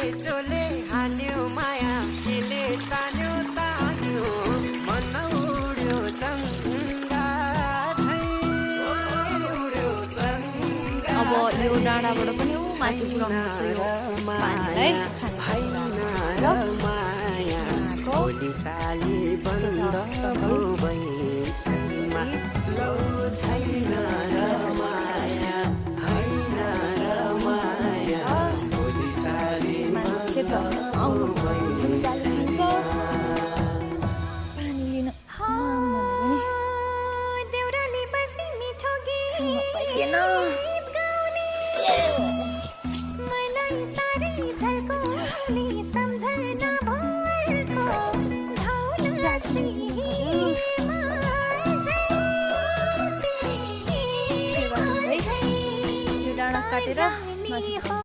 केटोले हान्यो माया केले तान्यो तान्यो मन उड्यो चङ्गा उड्यो चङ्गा अब यो डाँडाबाट पनि ऊ माथि पुऱ्याउनु छ यो पानीलाई माया भोलि साली बन्द भइसकेमा लौ छैन र माया होइन र माया भोलि साली बन्द भइसकेमा पानी लिन देउराली बस्ती मिठो गीत पाइएन मलाई साह्रै झल्कोली सम्झना भरको ढौला श्रीमा यो डाँडा काटेर